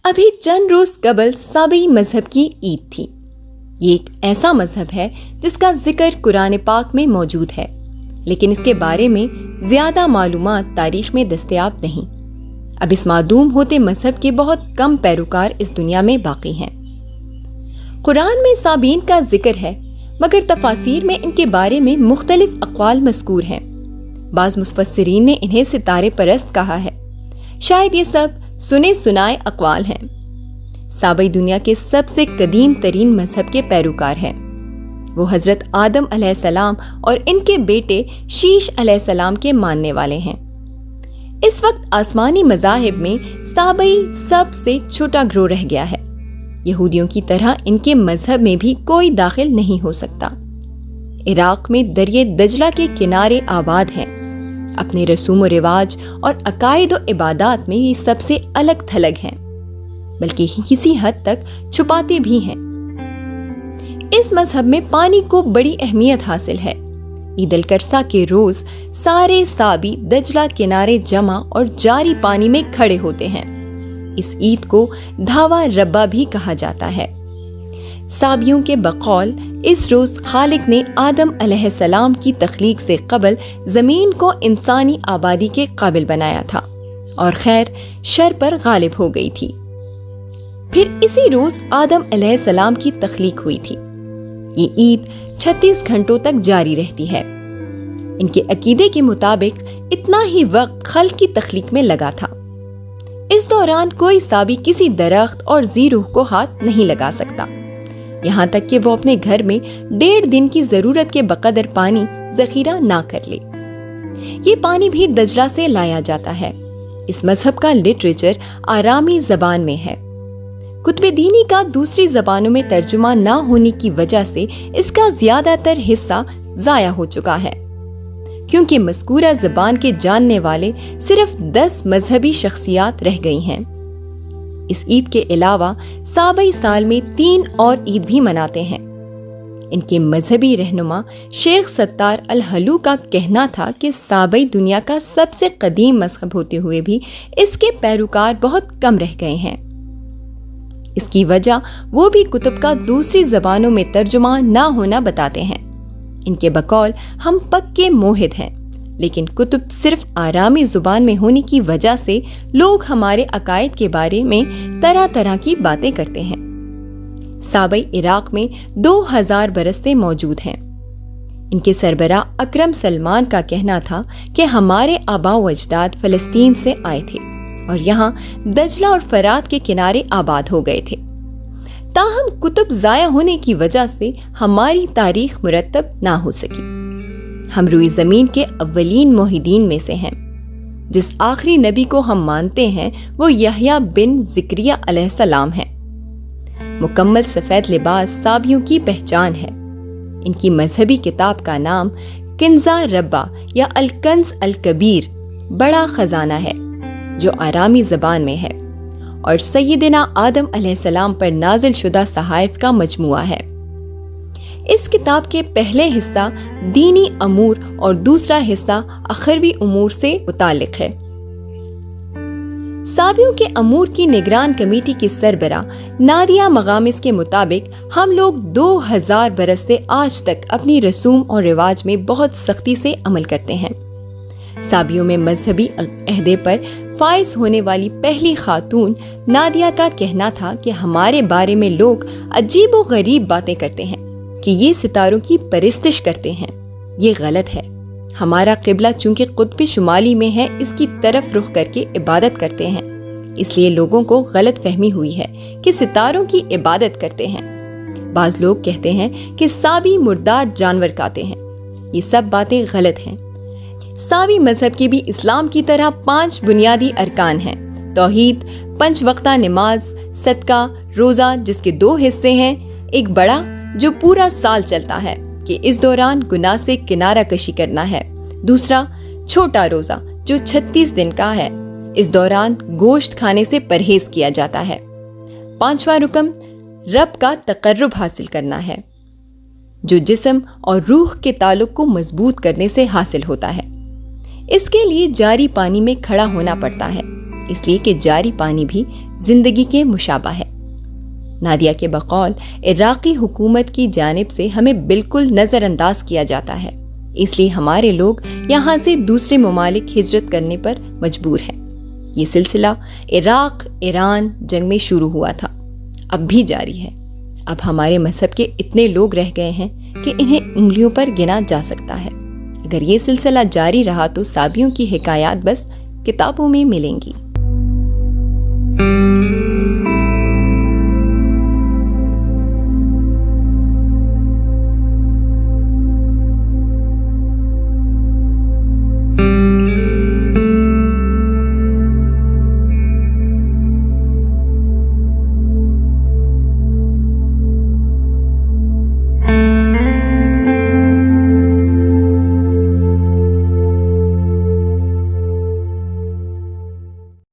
ابھی چند روز قبل سابئی مذہب کی عید تھی۔ یہ ایک ایسا مذہب ہے جس کا ذکر قرآن پاک میں موجود ہے، لیکن اس کے بارے میں زیادہ معلومات تاریخ میں دستیاب نہیں۔ اب اس معدوم ہوتے مذہب کے بہت کم پیروکار اس دنیا میں باقی ہیں۔ قرآن میں سابین کا ذکر ہے، مگر تفاسیر میں ان کے بارے میں مختلف اقوال مذکور ہیں۔ بعض مفسرین نے انہیں ستارے پرست کہا ہے۔ شاید یہ سب سنے سنائے اقوال ہیں۔ سابئی دنیا کے سب سے قدیم ترین مذہب کے پیروکار ہیں۔ وہ حضرت آدم علیہ السلام اور ان کے بیٹے شیش علیہ السلام کے ماننے والے ہیں۔ اس وقت آسمانی مذاہب میں سابئی سب سے چھوٹا گروہ رہ گیا ہے۔ یہودیوں کی طرح ان کے مذہب میں بھی کوئی داخل نہیں ہو سکتا۔ عراق میں دریائے دجلہ کے کنارے آباد ہیں۔ اپنے رسوم و رواج اور عقائد و عبادات میں یہ سب سے الگ تھلگ ہیں، بلکہ کسی حد تک چھپاتے بھی ہیں۔ اس مذہب میں پانی کو بڑی اہمیت حاصل ہے۔ عید الکرسا کے روز سارے سابی دجلہ کنارے جمع اور جاری پانی میں کھڑے ہوتے ہیں۔ اس عید کو دھاوا ربا بھی کہا جاتا ہے۔ سابیوں کے بقول اس روز خالق نے آدم علیہ السلام کی تخلیق سے قبل زمین کو انسانی آبادی کے قابل بنایا تھا اور خیر شر پر غالب ہو گئی تھی۔ پھر اسی روز آدم علیہ السلام کی تخلیق ہوئی تھی۔ یہ عید 36 گھنٹوں تک جاری رہتی ہے۔ ان کے عقیدے کے مطابق اتنا ہی وقت خلق کی تخلیق میں لگا تھا۔ اس دوران کوئی سابی کسی درخت اور ذی روح کو ہاتھ نہیں لگا سکتا، یہاں تک کہ وہ اپنے گھر میں 1.5 دن کی ضرورت کے بقدر پانی ذخیرہ نہ کر لے۔ یہ پانی بھی دجلہ سے لایا جاتا ہے۔ اس مذہب کا لٹریچر آرامی زبان میں ہے۔ کتب دینی کا دوسری زبانوں میں ترجمہ نہ ہونے کی وجہ سے اس کا زیادہ تر حصہ ضائع ہو چکا ہے، کیونکہ مذکورہ زبان کے جاننے والے صرف 10 مذہبی شخصیات رہ گئی ہیں۔ اس عید کے علاوہ سابئی سال میں 3 اور عید بھی مناتے ہیں۔ ان کے مذہبی رہنما شیخ ستار الحلو کا کہنا تھا کہ سابئی دنیا کا سب سے قدیم مذہب ہوتے ہوئے بھی اس کے پیروکار بہت کم رہ گئے ہیں۔ اس کی وجہ وہ بھی کتب کا دوسری زبانوں میں ترجمہ نہ ہونا بتاتے ہیں۔ ان کے بقول ہم پکے موحد ہیں، لیکن کتب صرف آرامی زبان میں ہونے کی وجہ سے لوگ ہمارے عقائد کے بارے میں طرح طرح کی باتیں کرتے ہیں۔ سابئی عراق میں 2000 برس سے موجود ہیں۔ ان کے سربراہ اکرم سلمان کا کہنا تھا کہ ہمارے آباء و اجداد فلسطین سے آئے تھے اور یہاں دجلہ اور فرات کے کنارے آباد ہو گئے تھے۔ تاہم کتب ضائع ہونے کی وجہ سے ہماری تاریخ مرتب نہ ہو سکی۔ ہم روئی زمین کے اولین موحدین میں سے ہیں۔ جس آخری نبی کو ہم مانتے ہیں وہ یحییٰ بن زکریا علیہ السلام ہیں۔ مکمل سفید لباس سابیوں کی پہچان ہے۔ ان کی مذہبی کتاب کا نام کنزہ ربا یا الکنز الکبیر بڑا خزانہ ہے، جو آرامی زبان میں ہے اور سیدنا آدم علیہ السلام پر نازل شدہ صحائف کا مجموعہ ہے۔ اس کتاب کے پہلے حصہ دینی امور اور دوسرا حصہ اخروی امور سے متعلق ہے۔ سابیوں کے امور کی نگران کمیٹی کی سربراہ نادیہ مغامس کے مطابق ہم لوگ 2000 برس سے آج تک اپنی رسوم اور رواج میں بہت سختی سے عمل کرتے ہیں۔ سابیوں میں مذہبی عہدے پر فائز ہونے والی پہلی خاتون نادیہ کا کہنا تھا کہ ہمارے بارے میں لوگ عجیب و غریب باتیں کرتے ہیں کہ یہ ستاروں کی پرستش کرتے ہیں۔ یہ غلط ہے۔ ہمارا قبلہ چونکہ قطب شمالی میں ہے، اس کی طرف رخ کر کے عبادت کرتے ہیں، اس لیے لوگوں کو غلط فہمی ہوئی ہے کہ ستاروں کی عبادت کرتے ہیں۔ بعض لوگ کہتے ہیں کہ سابی مردار جانور کھاتے ہیں۔ یہ سب باتیں غلط ہیں۔ سابی مذہب کے بھی اسلام کی طرح 5 بنیادی ارکان ہیں: توحید، 5 وقتہ نماز، صدقہ، روزہ جس کے 2 حصے ہیں، ایک بڑا جو پورا سال چلتا ہے کہ اس دوران گناہ سے کنارہ کشی کرنا ہے، دوسرا چھوٹا روزہ جو 36 دن کا ہے، اس دوران گوشت کھانے سے پرہیز کیا جاتا ہے، 5واں رکن رب کا تقرب حاصل کرنا ہے جو جسم اور روح کے تعلق کو مضبوط کرنے سے حاصل ہوتا ہے۔ اس کے لیے جاری پانی میں کھڑا ہونا پڑتا ہے، اس لیے کہ جاری پانی بھی زندگی کے مشابہ ہے۔ نادیہ کے بقول عراقی حکومت کی جانب سے ہمیں بالکل نظر انداز کیا جاتا ہے، اس لیے ہمارے لوگ یہاں سے دوسرے ممالک ہجرت کرنے پر مجبور ہیں۔ یہ سلسلہ عراق ایران جنگ میں شروع ہوا تھا، اب بھی جاری ہے۔ اب ہمارے مذہب کے اتنے لوگ رہ گئے ہیں کہ انہیں انگلیوں پر گنا جا سکتا ہے۔ اگر یہ سلسلہ جاری رہا تو صابیوں کی حکایات بس کتابوں میں ملیں گی۔